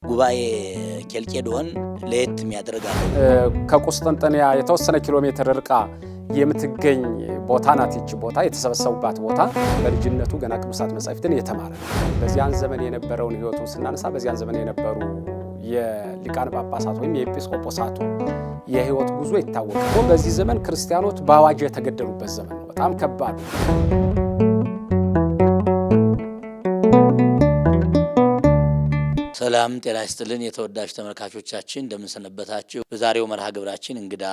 ጉባኤ ኬልቄዶን ለየት የሚያደርጋል። ከቁስጥንጥንያ የተወሰነ ኪሎ ሜትር ርቃ የምትገኝ ቦታ ናት። ይህች ቦታ የተሰበሰቡባት ቦታ በልጅነቱ ገና ቅዱሳት መጻሕፍትን የተማረ በዚያን ዘመን የነበረውን ሕይወቱን ስናነሳ በዚያን ዘመን የነበሩ የሊቃነ ጳጳሳት ወይም የኤጲስቆጶሳቱ የሕይወት ጉዞ ይታወቃል። በዚህ ዘመን ክርስቲያኖች በአዋጅ የተገደሉበት ዘመን ነው። በጣም ከባድ ሰላም ጤና ይስጥልን የተወዳጅ ተመልካቾቻችን እንደምንሰነበታችሁ። በዛሬው መርሃ ግብራችን እንግዳ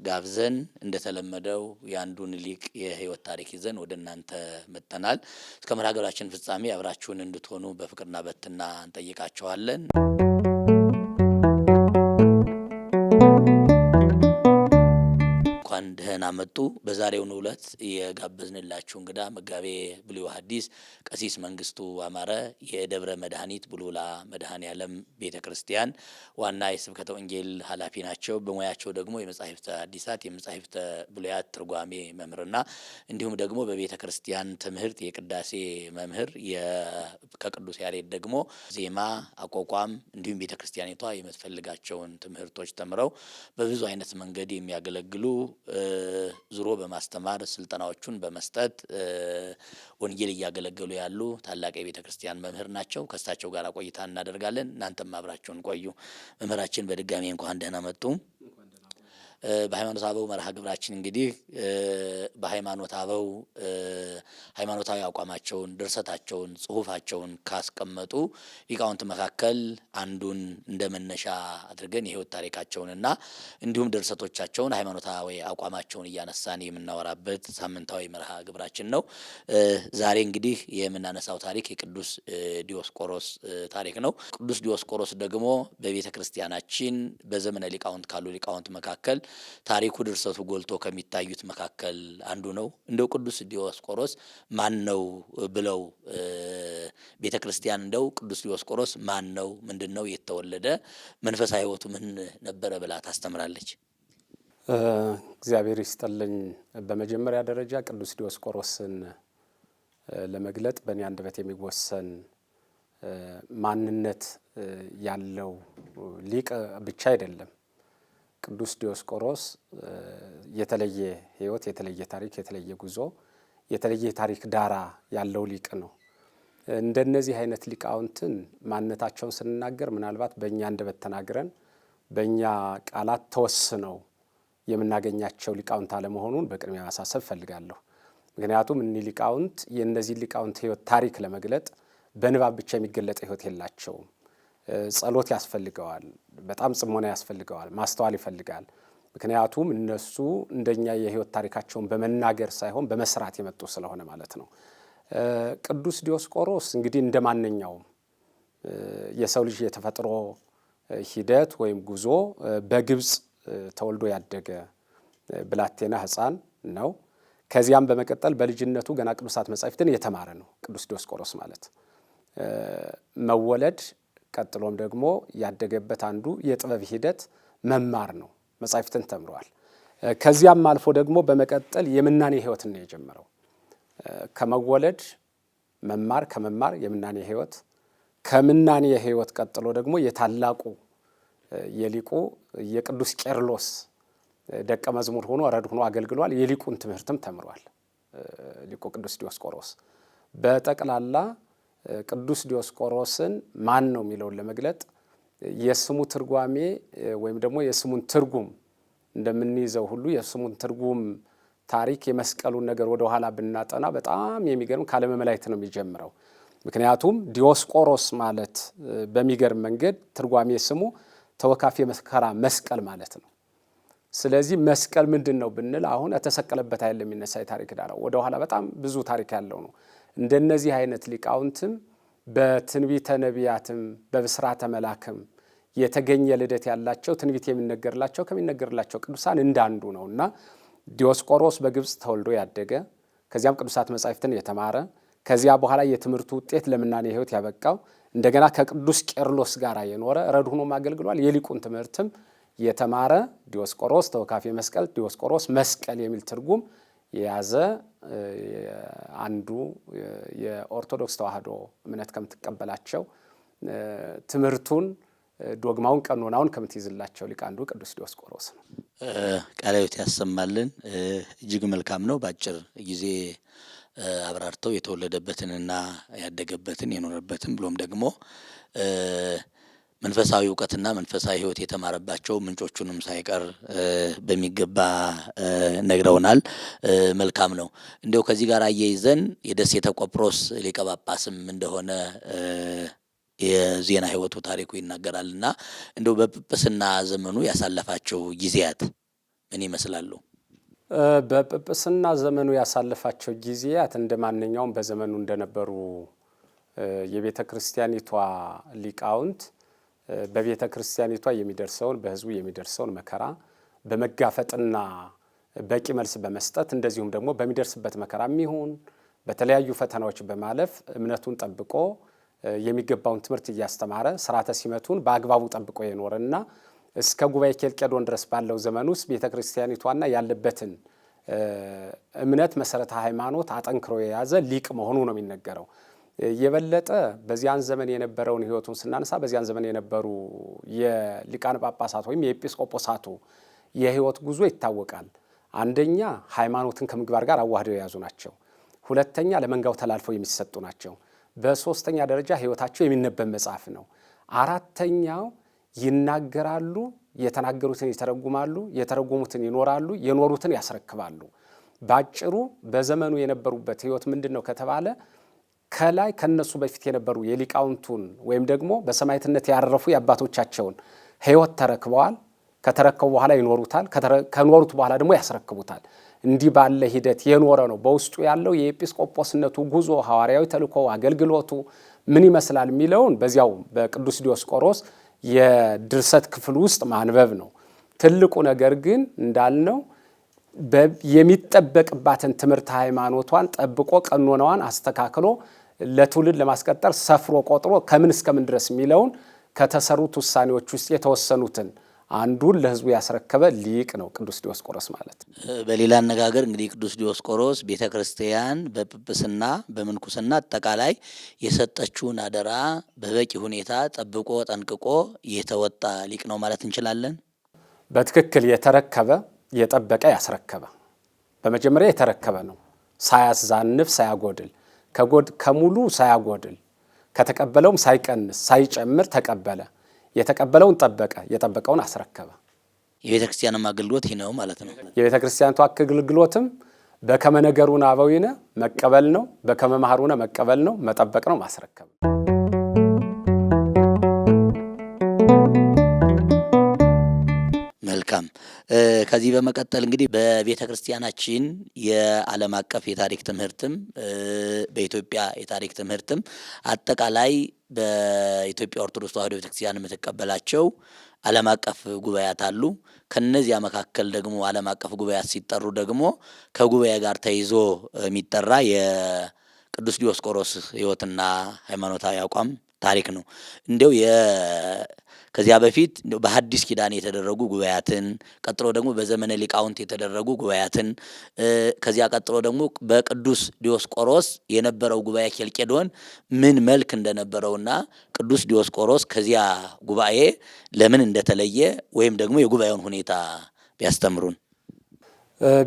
ጋብዘን እንደተለመደው የአንዱን ሊቅ የሕይወት ታሪክ ይዘን ወደ እናንተ መጥተናል። እስከ መርሃ ግብራችን ፍጻሜ አብራችሁን እንድትሆኑ በፍቅርና በትህትና እንጠይቃችኋለን። እንኳን ደህና መጡ። በዛሬው ዕለት የጋበዝንላችሁ እንግዳ መጋቤ ብሉይ ሐዲስ ቀሲስ መንግስቱ አማረ የደብረ መድኃኒት ቡልቡላ መድኃኔዓለም ቤተ ክርስቲያን ዋና የስብከተ ወንጌል ኃላፊ ናቸው። በሙያቸው ደግሞ የመጻሕፍተ ሐዲሳት የመጻሕፍተ ብሉያት ትርጓሜ መምህርና እንዲሁም ደግሞ በቤተ ክርስቲያን ትምህርት የቅዳሴ መምህር ከቅዱስ ያሬድ ደግሞ ዜማ አቋቋም እንዲሁም ቤተ ክርስቲያኒቷ የምትፈልጋቸውን ትምህርቶች ተምረው በብዙ አይነት መንገድ የሚያገለግሉ ዙሮ በማስተማር ስልጠናዎቹን በመስጠት ወንጌል እያገለገሉ ያሉ ታላቅ የቤተ ክርስቲያን መምህር ናቸው። ከእሳቸው ጋር ቆይታ እናደርጋለን። እናንተም አብራችሁን ቆዩ። መምህራችን በድጋሚ እንኳን ደህና መጡ። በሃይማኖት አበው መርሃ ግብራችን እንግዲህ በሃይማኖት አበው ሃይማኖታዊ አቋማቸውን ድርሰታቸውን ጽሁፋቸውን ካስቀመጡ ሊቃውንት መካከል አንዱን እንደመነሻ አድርገን የሕይወት ታሪካቸውንና እንዲሁም ድርሰቶቻቸውን ሃይማኖታዊ አቋማቸውን እያነሳን የምናወራበት ሳምንታዊ መርሃ ግብራችን ነው። ዛሬ እንግዲህ የምናነሳው ታሪክ የቅዱስ ዲዮስቆሮስ ታሪክ ነው። ቅዱስ ዲዮስቆሮስ ደግሞ በቤተ ክርስቲያናችን በዘመነ ሊቃውንት ካሉ ሊቃውንት መካከል ታሪኩ ድርሰቱ ጎልቶ ከሚታዩት መካከል አንዱ ነው። እንደው ቅዱስ ዲዮስቆሮስ ማን ነው ብለው ቤተ ክርስቲያን እንደው ቅዱስ ዲዮስቆሮስ ማን ነው፣ ምንድን ነው የተወለደ፣ መንፈሳዊ ሕይወቱ ምን ነበረ ብላ ታስተምራለች? እግዚአብሔር ይስጥልኝ። በመጀመሪያ ደረጃ ቅዱስ ዲዮስቆሮስን ለመግለጥ በእኔ አንደበት የሚወሰን ማንነት ያለው ሊቅ ብቻ አይደለም። ቅዱስ ዲዮስቆሮስ የተለየ ሕይወት፣ የተለየ ታሪክ፣ የተለየ ጉዞ፣ የተለየ ታሪክ ዳራ ያለው ሊቅ ነው። እንደነዚህ አይነት ሊቃውንትን ማንነታቸውን ስንናገር ምናልባት በእኛ አንደበት ተናግረን በእኛ ቃላት ተወስነው የምናገኛቸው ሊቃውንት አለመሆኑን በቅድሚያ ማሳሰብ እፈልጋለሁ። ምክንያቱም እኒህ ሊቃውንት የእነዚህ ሊቃውንት ሕይወት ታሪክ ለመግለጥ በንባብ ብቻ የሚገለጥ ሕይወት የላቸውም። ጸሎት ያስፈልገዋል። በጣም ጽሞና ያስፈልገዋል። ማስተዋል ይፈልጋል። ምክንያቱም እነሱ እንደኛ የሕይወት ታሪካቸውን በመናገር ሳይሆን በመስራት የመጡ ስለሆነ ማለት ነው። ቅዱስ ዲዮስቆሮስ እንግዲህ እንደ ማንኛውም የሰው ልጅ የተፈጥሮ ሂደት ወይም ጉዞ በግብፅ ተወልዶ ያደገ ብላቴና ሕፃን ነው። ከዚያም በመቀጠል በልጅነቱ ገና ቅዱሳት መጻሕፍትን የተማረ ነው። ቅዱስ ዲዮስቆሮስ ማለት መወለድ ቀጥሎም ደግሞ ያደገበት አንዱ የጥበብ ሂደት መማር ነው። መጻሕፍትን ተምሯል። ከዚያም አልፎ ደግሞ በመቀጠል የምናኔ ሕይወትን ነው የጀመረው። ከመወለድ መማር፣ ከመማር የምናኔ ሕይወት፣ ከምናኔ ሕይወት ቀጥሎ ደግሞ የታላቁ የሊቁ የቅዱስ ቄርሎስ ደቀ መዝሙር ሆኖ ረድ ሆኖ አገልግሏል። የሊቁን ትምህርትም ተምሯል። ሊቁ ቅዱስ ዲዮስቆሮስ በጠቅላላ ቅዱስ ዲዮስቆሮስን ማን ነው የሚለውን ለመግለጥ የስሙ ትርጓሜ ወይም ደግሞ የስሙን ትርጉም እንደምንይዘው ሁሉ የስሙን ትርጉም ታሪክ የመስቀሉን ነገር ወደ ኋላ ብናጠና በጣም የሚገርም ከዓለመ መላእክት ነው የሚጀምረው። ምክንያቱም ዲዮስቆሮስ ማለት በሚገርም መንገድ ትርጓሜ ስሙ ተወካፌ መከራ መስቀል ማለት ነው። ስለዚህ መስቀል ምንድን ነው ብንል አሁን የተሰቀለበት ኃይል የሚነሳ የታሪክ ዳራው ወደ ኋላ በጣም ብዙ ታሪክ ያለው ነው። እንደነዚህ አይነት ሊቃውንትም በትንቢተ ነቢያትም በብስራተ መላክም የተገኘ ልደት ያላቸው ትንቢት የሚነገርላቸው ከሚነገርላቸው ቅዱሳን እንዳንዱ ነው እና ዲዮስቆሮስ በግብፅ ተወልዶ ያደገ ከዚያም ቅዱሳት መጻሕፍትን የተማረ ከዚያ በኋላ የትምህርቱ ውጤት ለምናኔ ሕይወት ያበቃው እንደገና ከቅዱስ ቄርሎስ ጋር የኖረ ረድ ሆኖም አገልግሏል። የሊቁን ትምህርትም የተማረ ዲዮስቆሮስ ተወካፌ መስቀል፣ ዲዮስቆሮስ መስቀል የሚል ትርጉም የያዘ አንዱ የኦርቶዶክስ ተዋሕዶ እምነት ከምትቀበላቸው ትምህርቱን ዶግማውን ቀኖናውን ከምትይዝላቸው ሊቅ አንዱ ቅዱስ ዲዮስቆሮስ ነው። ቃለ ሕይወት ያሰማልን። እጅግ መልካም ነው። በአጭር ጊዜ አብራርተው የተወለደበትንና ያደገበትን የኖረበትን ብሎም ደግሞ መንፈሳዊ እውቀትና መንፈሳዊ ሕይወት የተማረባቸው ምንጮቹንም ሳይቀር በሚገባ ነግረውናል። መልካም ነው። እንዲያው ከዚህ ጋር አያይዘን የደሴተ ቆጵሮስ ሊቀ ጳጳስም እንደሆነ የዜና ሕይወቱ ታሪኩ ይናገራልና እንደው በጵጵስና ዘመኑ ያሳለፋቸው ጊዜያት ምን ይመስላሉ? በጵጵስና ዘመኑ ያሳለፋቸው ጊዜያት እንደ ማንኛውም በዘመኑ እንደነበሩ የቤተ ክርስቲያኒቷ ሊቃውንት በቤተ ክርስቲያኒቷ የሚደርሰውን በሕዝቡ የሚደርሰውን መከራ በመጋፈጥና በቂ መልስ በመስጠት እንደዚሁም ደግሞ በሚደርስበት መከራም ይሁን በተለያዩ ፈተናዎች በማለፍ እምነቱን ጠብቆ የሚገባውን ትምህርት እያስተማረ ስርዓተ ሲመቱን በአግባቡ ጠብቆ የኖረና እስከ ጉባኤ ኬልቄዶን ድረስ ባለው ዘመን ውስጥ ቤተ ክርስቲያኒቷና ያለበትን እምነት መሰረተ ሃይማኖት አጠንክሮ የያዘ ሊቅ መሆኑ ነው የሚነገረው። የበለጠ በዚያን ዘመን የነበረውን ሕይወቱን ስናነሳ በዚያን ዘመን የነበሩ የሊቃነ ጳጳሳት ወይም የኤጲስቆጶሳቱ የሕይወት ጉዞ ይታወቃል። አንደኛ ሃይማኖትን ከምግባር ጋር አዋህደው የያዙ ናቸው። ሁለተኛ ለመንጋው ተላልፈው የሚሰጡ ናቸው። በሶስተኛ ደረጃ ሕይወታቸው የሚነበብ መጽሐፍ ነው። አራተኛው ይናገራሉ፣ የተናገሩትን ይተረጉማሉ፣ የተረጉሙትን ይኖራሉ፣ የኖሩትን ያስረክባሉ። ባጭሩ በዘመኑ የነበሩበት ሕይወት ምንድን ነው ከተባለ ከላይ ከነሱ በፊት የነበሩ የሊቃውንቱን ወይም ደግሞ በሰማዕትነት ያረፉ የአባቶቻቸውን ሕይወት ተረክበዋል። ከተረከቡ በኋላ ይኖሩታል። ከኖሩት በኋላ ደግሞ ያስረክቡታል። እንዲህ ባለ ሂደት የኖረ ነው። በውስጡ ያለው የኤጲስቆጶስነቱ ጉዞ፣ ሐዋርያዊ ተልእኮ፣ አገልግሎቱ ምን ይመስላል የሚለውን በዚያው በቅዱስ ዲዮስቆሮስ የድርሰት ክፍል ውስጥ ማንበብ ነው። ትልቁ ነገር ግን እንዳልነው የሚጠበቅባትን ትምህርት ሃይማኖቷን ጠብቆ ቀኖናዋን አስተካክሎ ለትውልድ ለማስቀጠር ሰፍሮ ቆጥሮ ከምን እስከምን ድረስ የሚለውን ከተሰሩት ውሳኔዎች ውስጥ የተወሰኑትን አንዱን ለሕዝቡ ያስረከበ ሊቅ ነው ቅዱስ ዲዮስቆሮስ ማለት። በሌላ አነጋገር እንግዲህ ቅዱስ ዲዮስቆሮስ ቤተ ክርስቲያን በጵጵስና በምንኩስና አጠቃላይ የሰጠችውን አደራ በበቂ ሁኔታ ጠብቆ ጠንቅቆ የተወጣ ሊቅ ነው ማለት እንችላለን። በትክክል የተረከበ የጠበቀ ያስረከበ። በመጀመሪያ የተረከበ ነው፣ ሳያዛንፍ ሳያጎድል፣ ከሙሉ ሳያጎድል፣ ከተቀበለውም ሳይቀንስ ሳይጨምር ተቀበለ። የተቀበለውን ጠበቀ፣ የጠበቀውን አስረከበ። የቤተ ክርስቲያንም አገልግሎት ይህ ነው ማለት ነው። የቤተ ክርስቲያኒቱ አገልግሎትም በከመ ነገሩነ አበዊነ መቀበል ነው፣ በከመ መሃሩነ መቀበል ነው፣ መጠበቅ ነው፣ ማስረከብ። መልካም። ከዚህ በመቀጠል እንግዲህ በቤተ ክርስቲያናችን የዓለም አቀፍ የታሪክ ትምህርትም በኢትዮጵያ የታሪክ ትምህርትም አጠቃላይ በኢትዮጵያ ኦርቶዶክስ ተዋሕዶ ቤተክርስቲያን የምትቀበላቸው ዓለም አቀፍ ጉባኤያት አሉ። ከነዚያ መካከል ደግሞ ዓለም አቀፍ ጉባኤያት ሲጠሩ ደግሞ ከጉባኤ ጋር ተይዞ የሚጠራ የቅዱስ ዲዮስቆሮስ ሕይወትና ሃይማኖታዊ አቋም ታሪክ ነው። እንዲያው ከዚያ በፊት በሐዲስ ኪዳን የተደረጉ ጉባኤያትን፣ ቀጥሎ ደግሞ በዘመነ ሊቃውንት የተደረጉ ጉባኤያትን፣ ከዚያ ቀጥሎ ደግሞ በቅዱስ ዲዮስቆሮስ የነበረው ጉባኤ ኬልቄዶን ምን መልክ እንደነበረውና ቅዱስ ዲዮስቆሮስ ከዚያ ጉባኤ ለምን እንደተለየ ወይም ደግሞ የጉባኤውን ሁኔታ ቢያስተምሩን።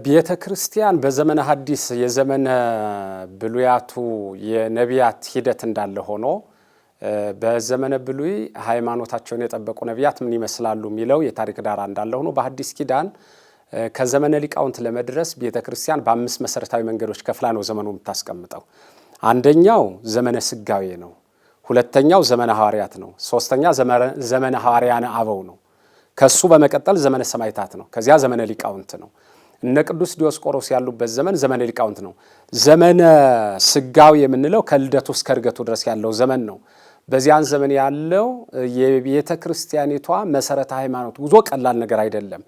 ቤተ ክርስቲያን በዘመነ ሐዲስ የዘመነ ብሉያቱ የነቢያት ሂደት እንዳለ ሆኖ በዘመነ ብሉይ ሃይማኖታቸውን የጠበቁ ነቢያት ምን ይመስላሉ የሚለው የታሪክ ዳራ እንዳለ ሆኖ በሐዲስ ኪዳን ከዘመነ ሊቃውንት ለመድረስ ቤተ ክርስቲያን በአምስት መሰረታዊ መንገዶች ከፍላ ነው ዘመኑ የምታስቀምጠው። አንደኛው ዘመነ ስጋዌ ነው። ሁለተኛው ዘመነ ሐዋርያት ነው። ሶስተኛ ዘመነ ሐዋርያነ አበው ነው። ከሱ በመቀጠል ዘመነ ሰማዕታት ነው። ከዚያ ዘመነ ሊቃውንት ነው። እነ ቅዱስ ዲዮስቆሮስ ያሉበት ዘመን ዘመነ ሊቃውንት ነው። ዘመነ ስጋዌ የምንለው ከልደቱ እስከ ዕርገቱ ድረስ ያለው ዘመን ነው። በዚያን ዘመን ያለው የቤተ ክርስቲያኒቷ መሰረተ ሃይማኖት ጉዞ ቀላል ነገር አይደለም።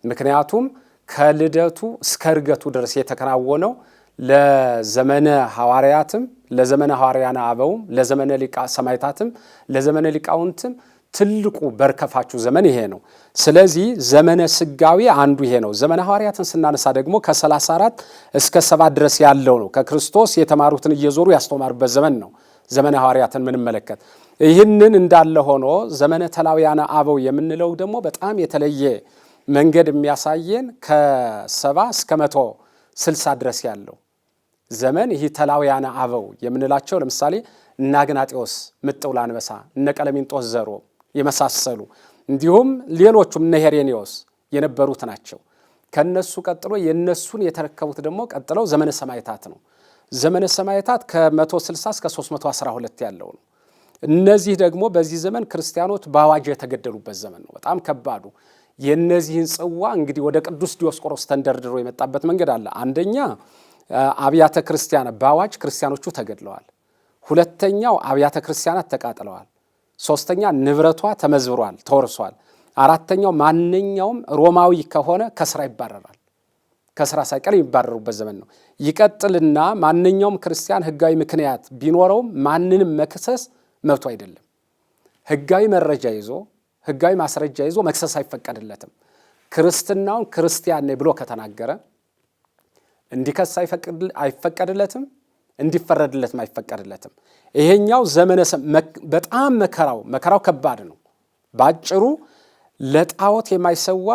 ምክንያቱም ከልደቱ እስከ ዕርገቱ ድረስ የተከናወነው ለዘመነ ሐዋርያትም ለዘመነ ሐዋርያነ አበውም ለዘመነ ሰማዕታትም ለዘመነ ሊቃውንትም ትልቁ በርከፋቹ ዘመን ይሄ ነው። ስለዚህ ዘመነ ስጋዌ አንዱ ይሄ ነው። ዘመነ ሐዋርያትን ስናነሳ ደግሞ ከ34 እስከ 7 ድረስ ያለው ነው። ከክርስቶስ የተማሩትን እየዞሩ ያስተማሩበት ዘመን ነው ዘመነ ሐዋርያትን ምንመለከት። ይህንን እንዳለ ሆኖ ዘመነ ተላውያነ አበው የምንለው ደግሞ በጣም የተለየ መንገድ የሚያሳየን ከ70 እስከ 160 ድረስ ያለው ዘመን ይህ ተላውያነ አበው የምንላቸው ለምሳሌ እነ አግናጤዎስ ምጥውል አንበሳ፣ እነ ቀለሚንጦስ ዘሮ የመሳሰሉ እንዲሁም ሌሎቹም እነ ሄሬኔዎስ የነበሩት ናቸው። ከነሱ ቀጥሎ የነሱን የተረከቡት ደግሞ ቀጥለው ዘመነ ሰማዕታት ነው። ዘመነ ሰማዕታት ከ160 እስከ 312 ያለው ነው። እነዚህ ደግሞ በዚህ ዘመን ክርስቲያኖች በአዋጅ የተገደሉበት ዘመን ነው። በጣም ከባዱ የነዚህን ጽዋ እንግዲህ ወደ ቅዱስ ዲዮስቆሮስ ተንደርድሮ የመጣበት መንገድ አለ። አንደኛ አብያተ ክርስቲያናት በአዋጅ ክርስቲያኖቹ ተገድለዋል። ሁለተኛው አብያተ ክርስቲያናት ተቃጥለዋል። ሶስተኛ ንብረቷ ተመዝብሯል፣ ተወርሷል። አራተኛው ማንኛውም ሮማዊ ከሆነ ከስራ ይባረራል። ከስራ ሳይቀር የሚባረሩበት ዘመን ነው። ይቀጥልና ማንኛውም ክርስቲያን ሕጋዊ ምክንያት ቢኖረውም ማንንም መክሰስ መብቱ አይደለም። ሕጋዊ መረጃ ይዞ ሕጋዊ ማስረጃ ይዞ መክሰስ አይፈቀድለትም። ክርስትናውን ክርስቲያን ነኝ ብሎ ከተናገረ እንዲከስ አይፈቀድለትም፣ እንዲፈረድለትም አይፈቀድለትም። ይሄኛው ዘመነ በጣም መከራው ከባድ ነው። ባጭሩ ለጣዖት የማይሰዋ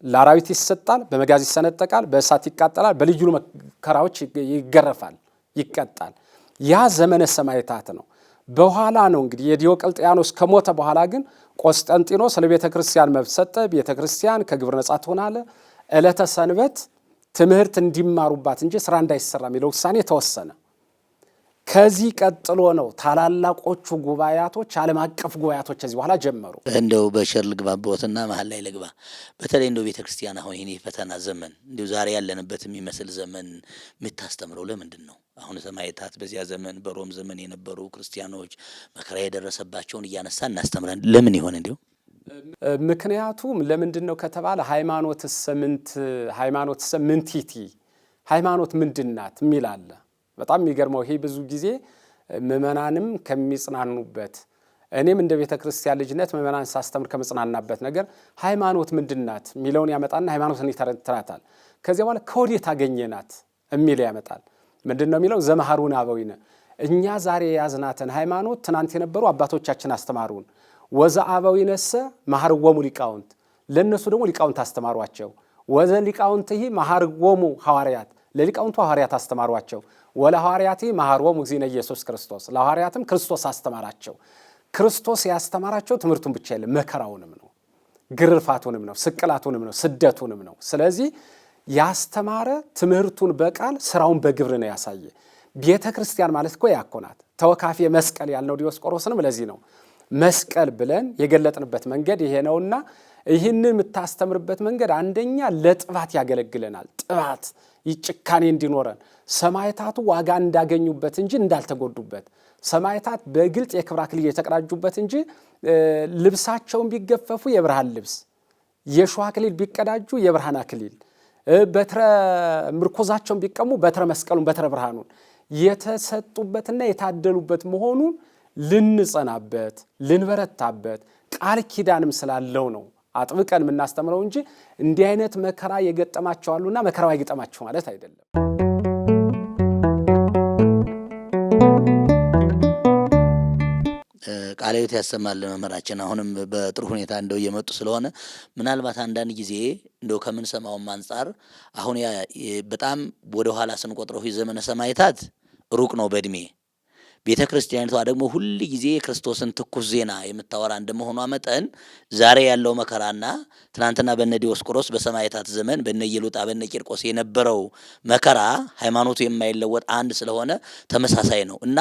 ለአራዊት ይሰጣል፣ በመጋዝ ይሰነጠቃል፣ በእሳት ይቃጠላል፣ በልዩ መከራዎች ይገረፋል፣ ይቀጣል። ያ ዘመነ ሰማዕታት ነው። በኋላ ነው እንግዲህ የዲዮቅልጥያኖስ ከሞተ በኋላ ግን ቆስጠንጢኖስ ለቤተ ክርስቲያን መብት ሰጠ። ቤተ ክርስቲያን ከግብር ነጻ ትሆናለ፣ ዕለተ ሰንበት ትምህርት እንዲማሩባት እንጂ ስራ እንዳይሰራ የሚለው ውሳኔ ተወሰነ። ከዚህ ቀጥሎ ነው ታላላቆቹ ጉባኤያቶች፣ ዓለም አቀፍ ጉባኤያቶች ከዚህ በኋላ ጀመሩ። እንደው በሸር ልግባቦትና መሀል ላይ ልግባ። በተለይ እንደው ቤተ ክርስቲያን አሁን ይሄን የፈተና ዘመን እንደው ዛሬ ያለንበት የሚመስል ዘመን የምታስተምረው ለምንድን ነው? አሁን ሰማዕታት በዚያ ዘመን በሮም ዘመን የነበሩ ክርስቲያኖች መከራ የደረሰባቸውን እያነሳ እናስተምረን ለምን ይሆን እንዲሁ? ምክንያቱም ለምንድን ነው ከተባለ ሃይማኖት ምንቲቲ ሃይማኖት ምንድን ናት የሚል አለ። በጣም የሚገርመው ይሄ ብዙ ጊዜ ምእመናንም ከሚጽናኑበት እኔም እንደ ቤተ ክርስቲያን ልጅነት ምእመናን ሳስተምር ከመጽናናበት ነገር ሃይማኖት ምንድን ናት የሚለውን ያመጣና ሃይማኖትን ይተረትራታል። ከዚያ በኋላ ከወዴት አገኘናት የሚል ያመጣል። ምንድን ነው የሚለው? ዘመሃሩን አበዊነ እኛ ዛሬ የያዝናትን ሃይማኖት ትናንት የነበሩ አባቶቻችን አስተማሩን። ወዘ አበዊነሰ መሃርዎሙ ሊቃውንት ለእነሱ ደግሞ ሊቃውንት አስተማሯቸው። ወዘ ሊቃውንትሂ መሃርዎሙ ሐዋርያት ለሊቃውንቱ ሐዋርያት አስተማሯቸው። ወለ ሐዋርያቲ መሃርዎሙ እግዚእነ ኢየሱስ ክርስቶስ ለሐዋርያትም ክርስቶስ አስተማራቸው። ክርስቶስ ያስተማራቸው ትምህርቱን ብቻ የለም፣ መከራውንም ነው፣ ግርፋቱንም ነው፣ ስቅላቱንም ነው፣ ስደቱንም ነው። ስለዚህ ያስተማረ ትምህርቱን በቃል ስራውን በግብር ነው ያሳየ። ቤተ ክርስቲያን ማለት እኮ ያኮናት ተወካፊ መስቀል ያልነው ዲዮስቆሮስንም ለዚህ ነው መስቀል ብለን የገለጥንበት መንገድ ይሄ ነውና ይህንን የምታስተምርበት መንገድ አንደኛ ለጥባት ያገለግለናል። ጥባት ጭካኔ እንዲኖረን ሰማዕታቱ ዋጋ እንዳገኙበት እንጂ እንዳልተጎዱበት፣ ሰማዕታት በግልጥ የክብር አክሊል የተቀዳጁበት እንጂ ልብሳቸውን ቢገፈፉ የብርሃን ልብስ፣ የሾህ አክሊል ቢቀዳጁ የብርሃን አክሊል፣ በትረ ምርኮዛቸውን ቢቀሙ በትረ መስቀሉን በትረ ብርሃኑን የተሰጡበትና የታደሉበት መሆኑን ልንጸናበት ልንበረታበት ቃል ኪዳንም ስላለው ነው አጥብቀን የምናስተምረው እንጂ እንዲህ አይነት መከራ የገጠማቸው አሉና መከራው አይገጠማቸው ማለት አይደለም። ቃለ ሕይወት ያሰማልን መምህራችን። አሁንም በጥሩ ሁኔታ እንደው እየመጡ ስለሆነ ምናልባት አንዳንድ ጊዜ እንደው ከምንሰማውም አንጻር አሁን በጣም ወደ ኋላ ስንቆጥረው ዘመነ ሰማዕታት ሩቅ ነው በእድሜ። ቤተ ክርስቲያኒቷ ደግሞ ሁል ጊዜ የክርስቶስን ትኩስ ዜና የምታወራ እንደመሆኗ መጠን ዛሬ ያለው መከራና ትናንትና በነ ዲዮስቆሮስ በሰማዕታት ዘመን በነ ኢየሉጣ በነ ቂርቆስ የነበረው መከራ ሃይማኖቱ የማይለወጥ አንድ ስለሆነ ተመሳሳይ ነው እና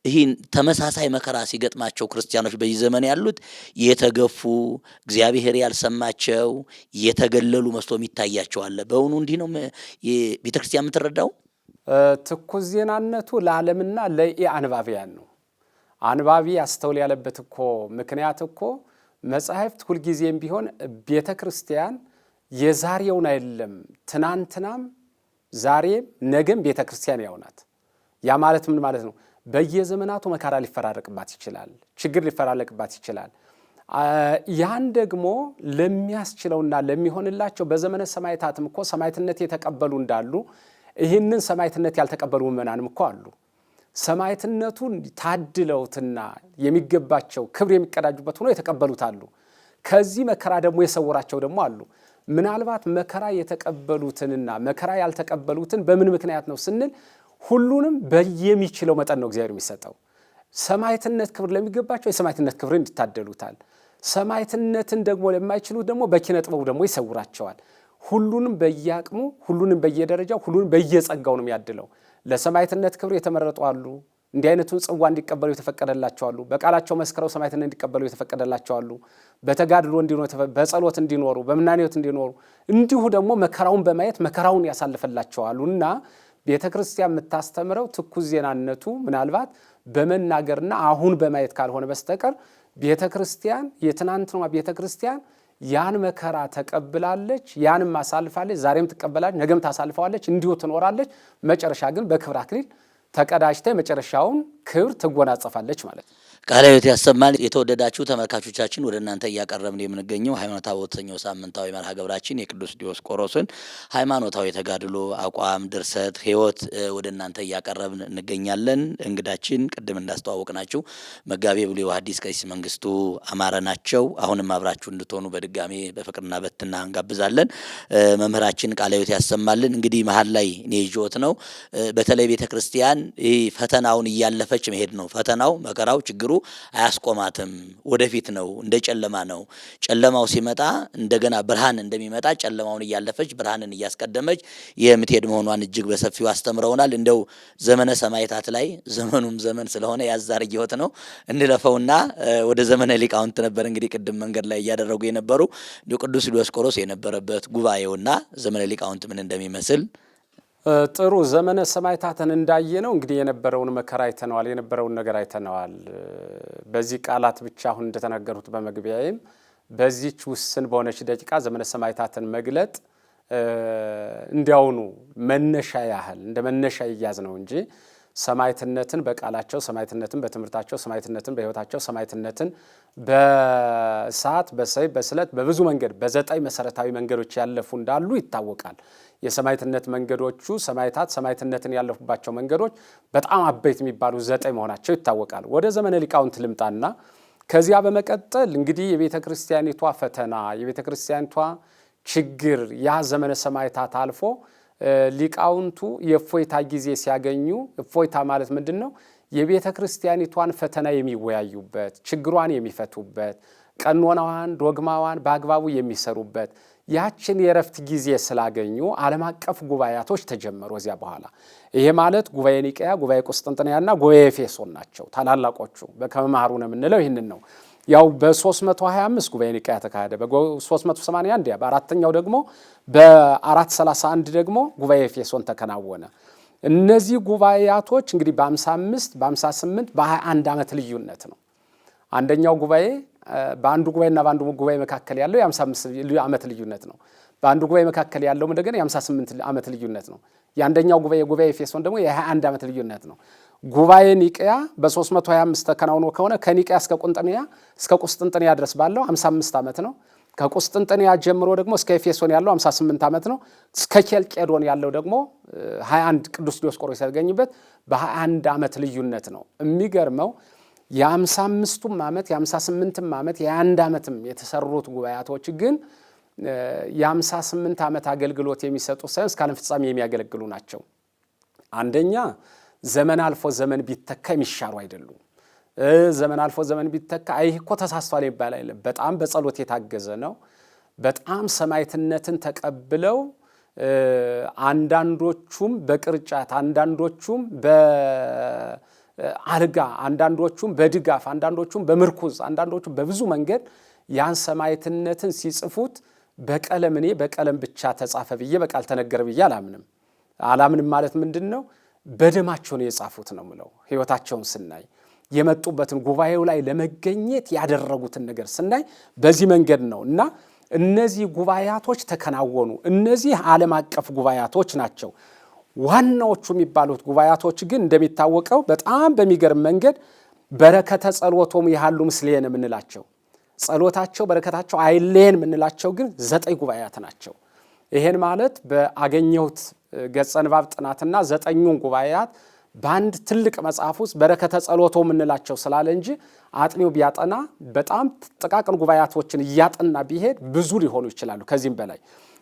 ይህን ተመሳሳይ መከራ ሲገጥማቸው ክርስቲያኖች በዚህ ዘመን ያሉት የተገፉ እግዚአብሔር ያልሰማቸው የተገለሉ መስሎም ይታያቸዋል። በእውኑ እንዲህ ነው ቤተ ክርስቲያን የምትረዳው? ትኩስ ዜናነቱ ለዓለምና ለኢአንባቢያን ነው። አንባቢ ያስተውል ያለበት እኮ ምክንያት እኮ መጻሕፍት ሁልጊዜም ቢሆን ቤተ ክርስቲያን የዛሬውን አይደለም ትናንትናም ዛሬም ነገም ቤተ ክርስቲያን ያው ናት። ያ ማለት ምን ማለት ነው? በየዘመናቱ መከራ ሊፈራረቅባት ይችላል፣ ችግር ሊፈራረቅባት ይችላል። ያን ደግሞ ለሚያስችለውና ለሚሆንላቸው በዘመነ ሰማዕታትም እኮ ሰማዕትነት የተቀበሉ እንዳሉ ይህንን ሰማዕትነት ያልተቀበሉ ምእመናንም እኮ አሉ። ሰማዕትነቱን ታድለውትና የሚገባቸው ክብር የሚቀዳጁበት ሆኖ የተቀበሉታሉ። ከዚህ መከራ ደግሞ የሰወራቸው ደግሞ አሉ። ምናልባት መከራ የተቀበሉትንና መከራ ያልተቀበሉትን በምን ምክንያት ነው ስንል ሁሉንም በየሚችለው መጠን ነው እግዚአብሔር የሚሰጠው። ሰማዕትነት ክብር ለሚገባቸው የሰማዕትነት ክብርን እንዲታደሉታል። ሰማዕትነትን ደግሞ ለማይችሉት ደግሞ በኪነ ጥበቡ ደግሞ ይሰውራቸዋል። ሁሉንም በየአቅሙ፣ ሁሉንም በየደረጃው፣ ሁሉንም በየጸጋው ነው የሚያድለው። ለሰማዕትነት ክብር የተመረጡ አሉ። እንዲህ አይነቱን ጽዋ እንዲቀበሉ የተፈቀደላቸው አሉ። በቃላቸው መስክረው ሰማዕትነት እንዲቀበሉ የተፈቀደላቸው አሉ። በተጋድሎ እንዲኖሩ፣ በጸሎት እንዲኖሩ፣ በምናኔዎት እንዲኖሩ፣ እንዲሁ ደግሞ መከራውን በማየት መከራውን ያሳልፈላቸው አሉና ቤተ ክርስቲያን የምታስተምረው ትኩስ ዜናነቱ ምናልባት በመናገርና አሁን በማየት ካልሆነ በስተቀር ቤተ ክርስቲያን የትናንትኗ ቤተ ክርስቲያን ያን መከራ ተቀብላለች፣ ያንም አሳልፋለች፣ ዛሬም ትቀበላለች፣ ነገም ታሳልፈዋለች፣ እንዲሁ ትኖራለች። መጨረሻ ግን በክብር አክሊል ተቀዳጅታ የመጨረሻውን ክብር ትጎናጸፋለች ማለት ነው። ቃለ ሕይወት ያሰማል። የተወደዳችሁ ተመልካቾቻችን ወደ እናንተ እያቀረብን የምንገኘው ሃይማኖታዊ በተሰኘው ሳምንታዊ መርሃ ግብራችን የቅዱስ ዲዮስቆሮስን ሃይማኖታዊ ተጋድሎ አቋም፣ ድርሰት፣ ሕይወት ወደ እናንተ እያቀረብን እንገኛለን። እንግዳችን ቅድም እንዳስተዋወቅናችሁ መጋቤ ብሉይ ወሐዲስ ቀሲስ መንግስቱ አማረ ናቸው። አሁንም አብራችሁ እንድትሆኑ በድጋሜ በፍቅርና በትህትና እንጋብዛለን። መምህራችን ቃለ ሕይወት ያሰማልን። እንግዲህ መሀል ላይ እኔ ይዤዎት ነው። በተለይ ቤተ ክርስቲያን ይህ ፈተናውን እያለፈች መሄድ ነው። ፈተናው፣ መከራው፣ ችግሩ አያስቆማትም። ወደፊት ነው፣ እንደ ጨለማ ነው። ጨለማው ሲመጣ እንደገና ብርሃን እንደሚመጣ ጨለማውን እያለፈች ብርሃንን እያስቀደመች የምትሄድ መሆኗን እጅግ በሰፊው አስተምረውናል። እንደው ዘመነ ሰማዕታት ላይ ዘመኑም ዘመን ስለሆነ ያዛር እየወት ነው እንለፈውና ወደ ዘመነ ሊቃውንት ነበር እንግዲህ ቅድም መንገድ ላይ እያደረጉ የነበሩ እንዲሁ ቅዱስ ዲዮስቆሮስ የነበረበት ጉባኤውና ዘመነ ሊቃውንት ምን እንደሚመስል ጥሩ። ዘመነ ሰማዕታትን እንዳየነው እንግዲህ የነበረውን መከራ አይተነዋል፣ የነበረውን ነገር አይተነዋል። በዚህ ቃላት ብቻ አሁን እንደተናገሩት በመግቢያዬም በዚህች ውስን በሆነች ደቂቃ ዘመነ ሰማዕታትን መግለጥ እንዲያውኑ መነሻ ያህል እንደ መነሻ ይያዝ ነው እንጂ ሰማዕትነትን በቃላቸው፣ ሰማዕትነትን በትምህርታቸው፣ ሰማዕትነትን በሕይወታቸው፣ ሰማዕትነትን በእሳት፣ በሰይፍ፣ በስለት በብዙ መንገድ በ9 መሰረታዊ መንገዶች ያለፉ እንዳሉ ይታወቃል። የሰማዕትነት መንገዶቹ ሰማዕትነትን ያለፉባቸው መንገዶች በጣም አበይት የሚባሉ 9 መሆናቸው ይታወቃል። ወደ ዘመነ ሊቃውንት ልምጣና ከዚያ በመቀጠል እንግዲህ የቤተ ክርስቲያኒቷ ፈተና፣ የቤተ ክርስቲያኒቷ ችግር ያ ዘመነ ሰማዕታት አልፎ ሊቃውንቱ የእፎይታ ጊዜ ሲያገኙ፣ እፎይታ ማለት ምንድን ነው? የቤተ ክርስቲያኒቷን ፈተና የሚወያዩበት፣ ችግሯን የሚፈቱበት፣ ቀኖናዋን ዶግማዋን በአግባቡ የሚሰሩበት ያችን የረፍት ጊዜ ስላገኙ ዓለም አቀፍ ጉባኤያቶች ተጀመሩ። እዚያ በኋላ ይሄ ማለት ጉባኤ ኒቅያ፣ ጉባኤ ቁስጥንጥንያና ጉባኤ ኤፌሶን ናቸው ታላላቆቹ። በከመማሩ ነው የምንለው ይህንን ነው። ያው በ325 ጉባኤ ኒቅያ ተካሄደ፣ በ381 በአራተኛው ደግሞ በ431 ደግሞ ጉባኤ ኤፌሶን ተከናወነ። እነዚህ ጉባኤያቶች እንግዲህ በ55 በ58 በ21 ዓመት ልዩነት ነው። አንደኛው ጉባኤ በአንዱ ጉባኤና በአንዱ ጉባኤ መካከል ያለው የ55 ዓመት ልዩነት ነው። በአንዱ ጉባኤ መካከል ያለው እንደገና የ58 ዓመት ልዩነት ነው። የአንደኛው ጉባኤ ኤፌሶን ደግሞ የ21 ዓመት ልዩነት ነው። ጉባኤ ኒቅያ በ325 ተከናውኖ ከሆነ ከኒቅያ እስከ ቁስጥንጥንያ ድረስ ባለው 55 ዓመት ነው። ከቁስጥንጥንያ ጀምሮ ደግሞ እስከ ኤፌሶን ያለው 58 ዓመት ነው። እስከ ኬልቄዶን ያለው ደግሞ 21 ቅዱስ ዲዮስቆሮስ የተገኘበት በ21 ዓመት ልዩነት ነው። የሚገርመው የ55ቱም ዓመት የ58ም ዓመት የ21 ዓመትም የተሰሩት ጉባኤያቶች ግን የ58 ዓመት አገልግሎት የሚሰጡ ሳይሆን እስከ ዓለም ፍጻሜ የሚያገለግሉ ናቸው። አንደኛ ዘመን አልፎ ዘመን ቢተካ የሚሻሩ አይደሉም። ዘመን አልፎ ዘመን ቢተካ ይህ እኮ ተሳስቷል ይባል አይደለም። በጣም በጸሎት የታገዘ ነው። በጣም ሰማዕትነትን ተቀብለው አንዳንዶቹም በቅርጫት አንዳንዶቹም በአልጋ አንዳንዶቹም በድጋፍ አንዳንዶቹም በምርኩዝ አንዳንዶቹም በብዙ መንገድ ያን ሰማዕትነትን ሲጽፉት በቀለም እኔ በቀለም ብቻ ተጻፈ ብዬ በቃል ተነገረ ብዬ አላምንም ማለት ምንድን ነው? በደማቸው ነው የጻፉት ነው ምለው። ሕይወታቸውን ስናይ የመጡበትን ጉባኤው ላይ ለመገኘት ያደረጉትን ነገር ስናይ በዚህ መንገድ ነው እና እነዚህ ጉባኤያቶች ተከናወኑ። እነዚህ ዓለም አቀፍ ጉባኤያቶች ናቸው። ዋናዎቹ የሚባሉት ጉባኤያቶች ግን እንደሚታወቀው በጣም በሚገርም መንገድ በረከተ ጸሎቶም ያሉ ምስሌን የምንላቸው ጸሎታቸው በረከታቸው አይለየን የምንላቸው ግን 9 ጉባኤያት ናቸው። ይሄን ማለት በአገኘሁት ገጸ ንባብ ጥናትና 9ኙን ጉባኤያት በአንድ ትልቅ መጽሐፍ ውስጥ በረከተ ጸሎቶ የምንላቸው ስላለ እንጂ አጥኒው ቢያጠና በጣም ጥቃቅን ጉባኤያቶችን እያጠና ቢሄድ ብዙ ሊሆኑ ይችላሉ። ከዚህም በላይ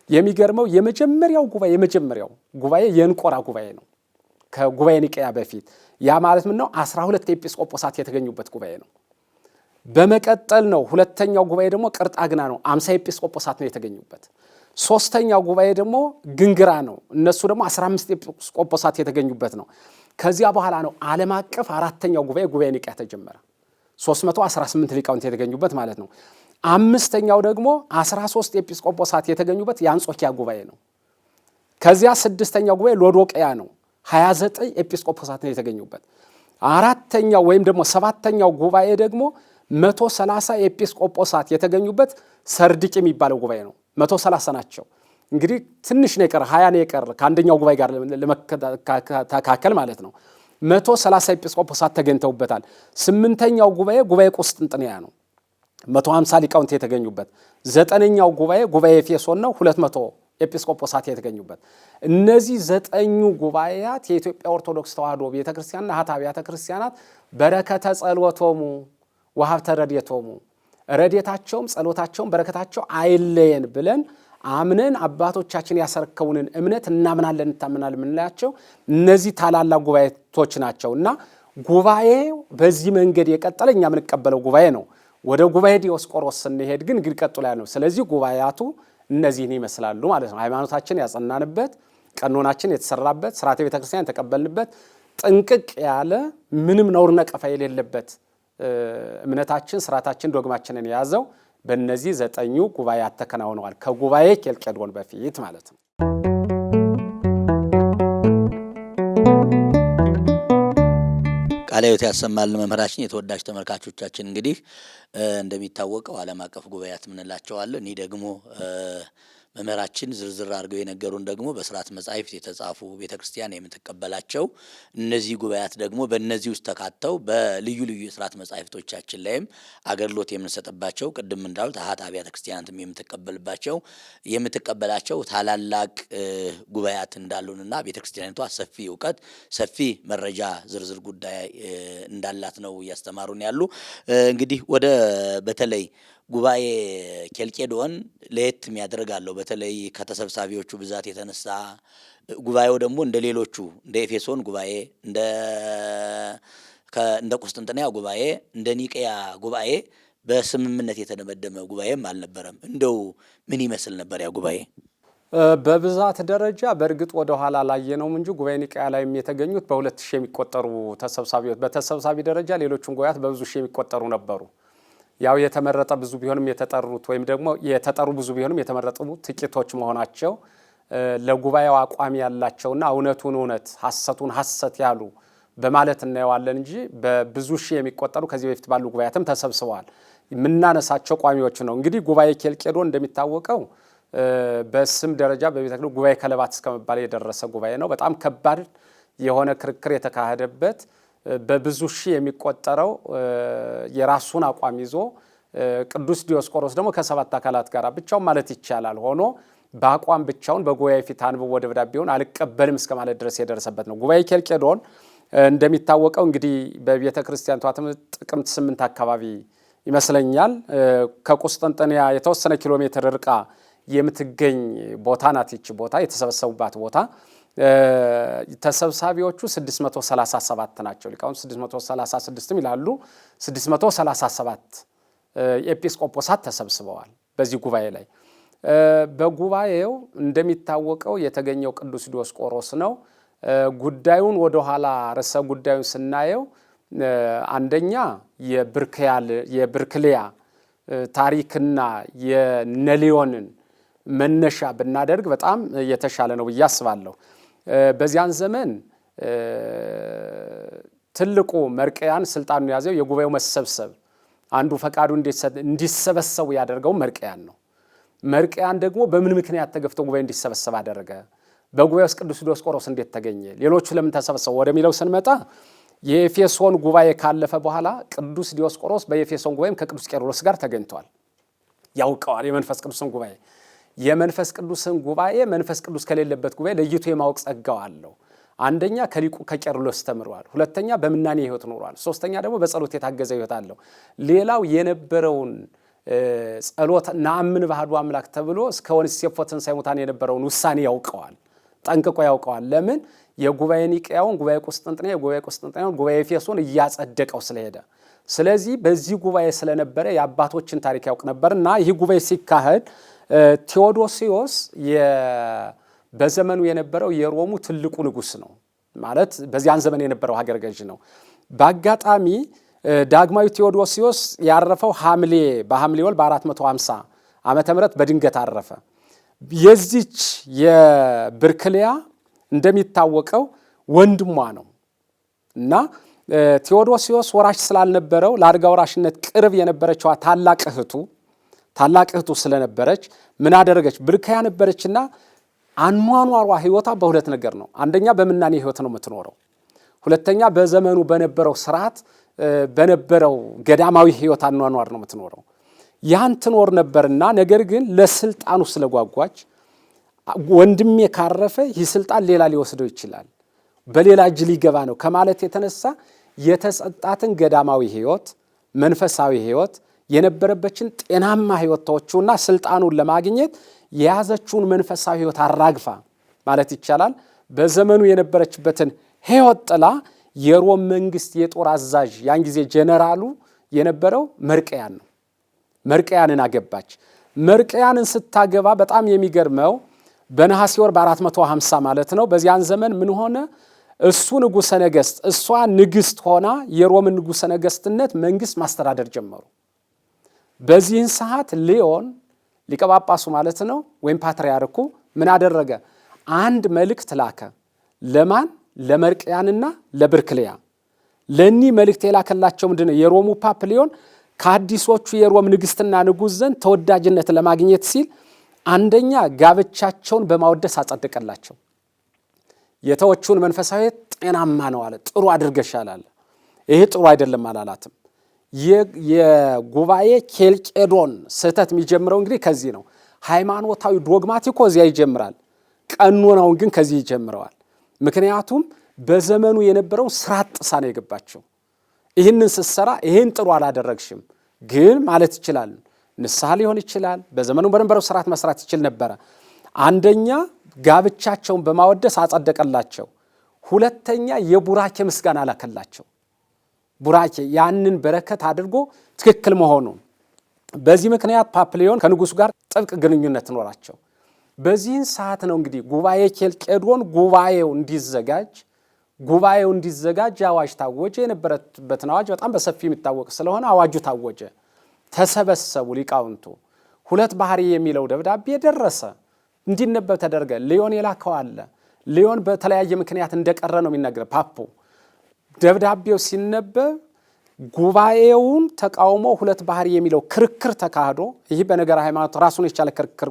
የሚገርመው የመጀመሪያው ጉባኤ የእንቆራ ጉባኤ ነው። ከጉባኤ ኒቄያ በፊት ያ ማለት ምን ነው? 12 ኤጲስቆጶሳት የተገኙበት ጉባኤ ነው። በመቀጠል ነው ሁለተኛው ጉባኤ ደግሞ ቅርጣግና ነው። 50 ኤጲስቆጶሳት ነው የተገኙበት። ሶስተኛው ጉባኤ ደግሞ ግንግራ ነው። እነሱ ደግሞ 15 ኤጲስቆጶሳት የተገኙበት ነው። ከዚያ በኋላ ነው ዓለም አቀፍ አራተኛው ጉባኤ ኒቄያ ተጀመረ። 318 ሊቃውንት የተገኙበት ማለት ነው። አምስተኛው ደግሞ 13 ኤጲስቆጶሳት የተገኙበት የአንጾኪያ ጉባኤ ነው። ከዚያ ስድስተኛው ጉባኤ ሎዶቅያ ነው። 29 ኤጲስቆጶሳት ነው የተገኙበት። አራተኛው ወይም ደግሞ ሰባተኛው ጉባኤ ደግሞ 130 ኤጲስቆጶሳት የተገኙበት ሰርድቅ የሚባለው ጉባኤ ነው። 130 ናቸው። እንግዲህ ትንሽ ነው የቀረ 20 ነው የቀረ ከአንደኛው ጉባኤ ጋር ለመተካከል ማለት ነው። 130 ኤጲስቆጶሳት ተገኝተውበታል። ስምንተኛው ጉባኤ ቁስጥንጥንያ ነው። 150 ሊቃውንት የተገኙበት። ዘጠነኛው ጉባኤ ኤፌሶን ነው። 200 ኤጲስቆጶሳት የተገኙበት። እነዚህ 9 ጉባኤያት የኢትዮጵያ ኦርቶዶክስ ተዋሕዶ ቤተክርስቲያንና ሀታ አብያተ ክርስቲያናት በረከተ ጸሎቶሙ ወሀብተ ረድኤቶሙ ረድኤታቸውም ጸሎታቸውም በረከታቸው አይለየን ብለን አምነን አባቶቻችን ያሰረከቡንን እምነት እናምናለን እንታምናለን የምንላቸው እነዚህ ታላላቅ ጉባኤቶች ናቸው። እና ጉባኤው በዚህ መንገድ የቀጠለ እኛ የምንቀበለው ጉባኤ ነው። ወደ ጉባኤ ዲዮስቆሮስ ስንሄድ ግን እንግዲህ ቀጥሎ ያለው ስለዚህ ጉባኤያቱ እነዚህን ይመስላሉ ማለት ነው። ሃይማኖታችን ያጸናንበት፣ ቀኖናችን የተሰራበት፣ ስርዓተ ቤተክርስቲያን የተቀበልንበት ጥንቅቅ ያለ ምንም ነውር ነቀፋ የሌለበት እምነታችን፣ ስርዓታችን፣ ዶግማችንን የያዘው በእነዚህ 9 ጉባኤያት ተከናውነዋል። ከጉባኤ ኬልቄዶን በፊት ማለት ነው። ቃለ ሕይወት ያሰማልን መምህራችን። የተወዳጅ ተመልካቾቻችን እንግዲህ እንደሚታወቀው ዓለም አቀፍ ጉባኤያት የምንላቸው አለ። እኔ ደግሞ መምህራችን ዝርዝር አድርገው የነገሩን ደግሞ በስርዓት መጻሕፍት የተጻፉ ቤተክርስቲያን የምትቀበላቸው እነዚህ ጉባኤያት ደግሞ በእነዚህ ውስጥ ተካተው በልዩ ልዩ የስርዓት መጻሕፍቶቻችን ላይም አገልግሎት የምንሰጥባቸው ቅድም እንዳሉት ሀታ አብያተ ክርስቲያናትም የምትቀበላቸው ታላላቅ ጉባኤያት እንዳሉንና ቤተክርስቲያኒቷ ሰፊ እውቀት፣ ሰፊ መረጃ፣ ዝርዝር ጉዳይ እንዳላት ነው እያስተማሩን ያሉ። እንግዲህ ወደ በተለይ ጉባኤ ኬልቄዶን ለየት የሚያደርጋለው በተለይ ከተሰብሳቢዎቹ ብዛት የተነሳ ጉባኤው ደግሞ እንደ ሌሎቹ እንደ ኤፌሶን ጉባኤ እንደ ቁስጥንጥንያ ጉባኤ እንደ ኒቄያ ጉባኤ በስምምነት የተደመደመ ጉባኤም አልነበረም። እንደው ምን ይመስል ነበር ያ ጉባኤ? በብዛት ደረጃ በእርግጥ ወደ ኋላ ላየነውም እንጂ ጉባኤ ኒቄያ ላይም የተገኙት በ2000 የሚቆጠሩ ተሰብሳቢዎች፣ በተሰብሳቢ ደረጃ ሌሎቹም ጉባኤያት በብዙ ሺህ የሚቆጠሩ ነበሩ። ያው የተመረጠ ብዙ ቢሆንም የተጠሩት ወይም ደግሞ የተጠሩ ብዙ ቢሆንም የተመረጡ ጥቂቶች መሆናቸው ለጉባኤው አቋም ያላቸውና እውነቱን እውነት ሐሰቱን ሐሰት ያሉ በማለት እናየዋለን እንጂ በብዙ ሺህ የሚቆጠሩ ከዚህ በፊት ባሉ ጉባኤያትም ተሰብስበዋል። የምናነሳቸው ቋሚዎች ነው። እንግዲህ ጉባኤ ኬልቄዶን እንደሚታወቀው በስም ደረጃ በቤተክርስቲያን ጉባኤ ከለባት እስከመባል የደረሰ ጉባኤ ነው። በጣም ከባድ የሆነ ክርክር የተካሄደበት በብዙ ሺህ የሚቆጠረው የራሱን አቋም ይዞ ቅዱስ ዲዮስቆሮስ ደግሞ ከሰባት አካላት ጋር ብቻውን ማለት ይቻላል ሆኖ በአቋም ብቻውን በጉባኤ ፊት አንብቦ ደብዳቤውን አልቀበልም እስከ ማለት ድረስ የደረሰበት ነው። ጉባኤ ኬልቄዶን እንደሚታወቀው እንግዲህ በቤተ ክርስቲያኗ ጥቅምት 8 አካባቢ ይመስለኛል ከቁስጥንጥንያ የተወሰነ ኪሎ ሜትር ርቃ የምትገኝ ቦታ ናት። ይህች ቦታ የተሰበሰቡባት ቦታ ተሰብሳቢዎቹ 637 ናቸው። ሊቃውንቱ 636 ይላሉ። 637 ኤጲስቆጶሳት ተሰብስበዋል በዚህ ጉባኤ ላይ። በጉባኤው እንደሚታወቀው የተገኘው ቅዱስ ዲዮስቆሮስ ነው። ጉዳዩን ወደ ኋላ ርዕሰ ጉዳዩን ስናየው አንደኛ የብርክልያ ታሪክና የነሊዮንን መነሻ ብናደርግ በጣም የተሻለ ነው ብዬ አስባለሁ። በዚያን ዘመን ትልቁ መርቅያን ስልጣኑን ያዘው የጉባኤው መሰብሰብ አንዱ ፈቃዱ እንዲሰበሰቡ ያደርገው መርቅያን ነው። መርቅያን ደግሞ በምን ምክንያት ተገፍቶ ጉባኤ እንዲሰበሰብ አደረገ? በጉባኤው ውስጥ ቅዱስ ዲዮስቆሮስ እንዴት ተገኘ? ሌሎቹ ለምን ተሰበሰቡ ወደሚለው ስንመጣ የኤፌሶን ጉባኤ ካለፈ በኋላ ቅዱስ ዲዮስቆሮስ በኤፌሶን ጉባኤም ከቅዱስ ቄርሎስ ጋር ተገኝቷል። ያውቀዋል የመንፈስ ቅዱስን ጉባኤ። የመንፈስ ቅዱስን ጉባኤ መንፈስ ቅዱስ ከሌለበት ጉባኤ ለይቶ የማወቅ ጸጋው አለው። አንደኛ ከሊቁ ከቄርሎስ ተምሯል፣ ሁለተኛ በምናኔ ህይወት ኖሯል፣ ሶስተኛ ደግሞ በጸሎት የታገዘ ህይወት አለው። ሌላው የነበረውን ጸሎት ነአምን በአሐዱ አምላክ ተብሎ እስከ ወንሴፎ ትንሣኤ ሙታን የነበረውን ውሳኔ ያውቀዋል፣ ጠንቅቆ ያውቀዋል። ለምን? የጉባኤ ኒቅያውን፣ ጉባኤ ቁስጥንጥንያውን፣ ጉባኤ ኤፌሶን እያጸደቀው ስለሄደ። ስለዚህ በዚህ ጉባኤ ስለነበረ የአባቶችን ታሪክ ያውቅ ነበርና ይህ ጉባኤ ሲካሄድ ቴዎዶሲዮስ በዘመኑ የነበረው የሮሙ ትልቁ ንጉስ ነው ማለት በዚያን ዘመን የነበረው ሀገረ ገዥ ነው። በአጋጣሚ ዳግማዊ ቴዎዶሲዮስ ያረፈው በሐምሌ ወር በ450 ዓመተ ምህረት በድንገት አረፈ። የዚች የብርክልያ እንደሚታወቀው ወንድሟ ነው እና ቴዎዶሲዮስ ወራሽ ስላልነበረው ለአልጋ ወራሽነት ቅርብ የነበረችዋ ታላቅ እህቱ ስለነበረች ምን አደረገች? ብርክያ ነበረችና አኗኗሯ ህይወቷ በሁለት ነገር ነው። አንደኛ በምናኔ ህይወት ነው የምትኖረው፣ ሁለተኛ በዘመኑ በነበረው ስርዓት በነበረው ገዳማዊ ህይወት አኗኗር ነው የምትኖረው። ያን ትኖር ነበርና ነገር ግን ለስልጣኑ ስለጓጓች ወንድሜ ካረፈ ይህ ስልጣን ሌላ ሊወስደው ይችላል፣ በሌላ እጅ ሊገባ ነው ከማለት የተነሳ የተሰጣትን ገዳማዊ ህይወት፣ መንፈሳዊ ህይወት የነበረበችን ጤናማ ህይወት ተወችውና ስልጣኑን ለማግኘት የያዘችውን መንፈሳዊ ህይወት አራግፋ ማለት ይቻላል በዘመኑ የነበረችበትን ህይወት ጥላ የሮም መንግስት የጦር አዛዥ ያን ጊዜ ጀነራሉ የነበረው መርቅያን ነው። መርቅያንን አገባች። መርቅያንን ስታገባ በጣም የሚገርመው በነሐሴ ወር በ450 ማለት ነው። በዚያን ዘመን ምን ሆነ? እሱ ንጉሠ ነገሥት እሷ ንግሥት ሆና የሮምን ንጉሠ ነገሥትነት መንግስት ማስተዳደር ጀመሩ። በዚህን ሰዓት ሊዮን ሊቀ ጳጳሱ ማለት ነው ወይም ፓትርያርኩ ምን አደረገ? አንድ መልእክት ላከ። ለማን? ለመርቅያንና ለብርክልያ። ለኒ መልእክት የላከላቸው ምንድነው? የሮሙ ፓፕ ሊዮን ከአዲሶቹ የሮም ንግስትና ንጉሥ ዘንድ ተወዳጅነት ለማግኘት ሲል አንደኛ ጋብቻቸውን በማወደስ አጸደቀላቸው። የተወቹን መንፈሳዊ ጤናማ ነው አለ፣ ጥሩ አድርገሻል አለ። ይሄ ጥሩ አይደለም አላላትም። የጉባኤ ኬልቄዶን ስህተት የሚጀምረው እንግዲህ ከዚህ ነው። ሃይማኖታዊ ዶግማቲኮ እዚያ ይጀምራል፣ ቀኖናውን ግን ከዚህ ይጀምረዋል። ምክንያቱም በዘመኑ የነበረው ስርዓት ጥሳ ነው የገባቸው። ይህንን ስትሰራ ይህን ጥሩ አላደረግሽም ግን ማለት ይችላል፣ ንስሐ ሊሆን ይችላል። በዘመኑ በነበረው ስርዓት መስራት ይችል ነበረ። አንደኛ ጋብቻቸውን በማወደስ አጸደቀላቸው። ሁለተኛ የቡራኬ ምስጋና ላከላቸው። ቡራኬ ያንን በረከት አድርጎ ትክክል መሆኑን። በዚህ ምክንያት ፓፕ ሊዮን ከንጉሱ ጋር ጥብቅ ግንኙነት ኖራቸው። በዚህን ሰዓት ነው እንግዲህ ጉባኤ ኬልቄዶን ጉባኤው እንዲዘጋጅ አዋጅ ታወጀ። የነበረበትን አዋጅ በጣም በሰፊ የሚታወቅ ስለሆነ አዋጁ ታወጀ። ተሰበሰቡ ሊቃውንቱ። ሁለት ባህሪ የሚለው ደብዳቤ ደረሰ፣ እንዲነበብ ተደረገ። ሊዮን የላከው አለ። ሊዮን በተለያየ ምክንያት እንደቀረ ነው የሚነገረው። ፓፑ ደብዳቤው ሲነበብ ጉባኤውን ተቃውሞ ሁለት ባህሪ የሚለው ክርክር ተካሂዶ፣ ይህ በነገር ሃይማኖት ራሱን የቻለ ክርክር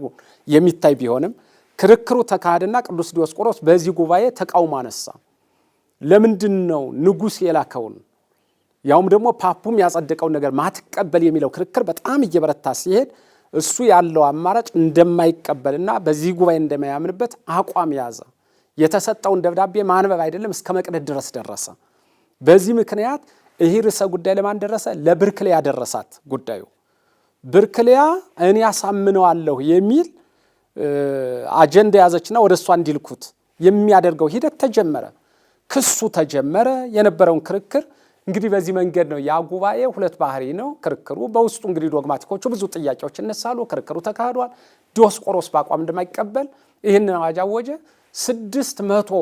የሚታይ ቢሆንም ክርክሩ ተካሂደና ቅዱስ ዲዮስቆሮስ በዚህ ጉባኤ ተቃውሞ አነሳ። ለምንድን ነው ንጉሥ የላከውን ያውም ደግሞ ፓፑም ያጸደቀውን ነገር ማትቀበል የሚለው ክርክር በጣም እየበረታ ሲሄድ እሱ ያለው አማራጭ እንደማይቀበልና በዚህ ጉባኤ እንደማያምንበት አቋም ያዘ። የተሰጠውን ደብዳቤ ማንበብ አይደለም እስከ መቅደድ ድረስ ደረሰ። በዚህ ምክንያት ይህ ርዕሰ ጉዳይ ለማን ደረሰ? ለብርክልያ ደረሳት ጉዳዩ። ብርክልያ እኔ ያሳምነዋለሁ የሚል አጀንዳ ያዘችና ወደ እሷ እንዲልኩት የሚያደርገው ሂደት ተጀመረ። ክሱ ተጀመረ። የነበረውን ክርክር እንግዲህ በዚህ መንገድ ነው። ያ ጉባኤ ሁለት ባህሪ ነው ክርክሩ። በውስጡ እንግዲህ ዶግማቲኮቹ ብዙ ጥያቄዎች እነሳሉ። ክርክሩ ተካሂዷል። ዲዮስቆሮስ በአቋም እንደማይቀበል ይህንን አዋጅ አወጀ። 600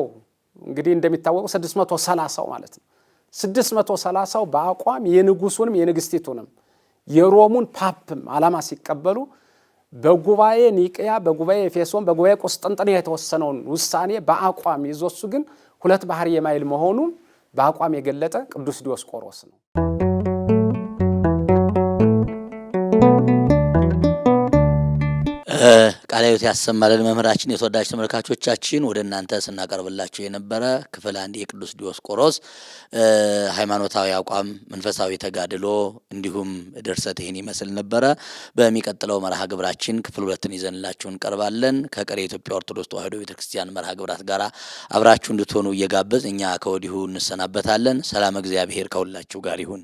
እንግዲህ እንደሚታወቀው 630 ማለት ነው። 630 በአቋም የንጉሱንም የንግስቲቱንም የሮሙን ፓፕም ዓላማ ሲቀበሉ በጉባኤ ኒቅያ፣ በጉባኤ ኤፌሶን፣ በጉባኤ ቁስጥንጥንያ የተወሰነውን ውሳኔ በአቋም ይዞ እሱ ግን ሁለት ባህሪ የማይል መሆኑን በአቋም የገለጠ ቅዱስ ዲዮስቆሮስ ነው። ቃለ ሕይወት ያሰማልን መምህራችን። የተወዳጅ ተመልካቾቻችን ወደ እናንተ ስናቀርብላችሁ የነበረ ክፍል 1 የቅዱስ ዲዮስቆሮስ ሃይማኖታዊ አቋም፣ መንፈሳዊ ተጋድሎ እንዲሁም ድርሰት ይህን ይመስል ነበረ። በሚቀጥለው መርሃ ግብራችን ክፍል 2ን ይዘንላችሁ እንቀርባለን። ከቀሪ የኢትዮጵያ ኦርቶዶክስ ተዋሕዶ ቤተክርስቲያን መርሃ ግብራት ጋር አብራችሁ እንድትሆኑ እየጋበዝ እኛ ከወዲሁ እንሰናበታለን። ሰላም እግዚአብሔር ከሁላችሁ ጋር ይሁን።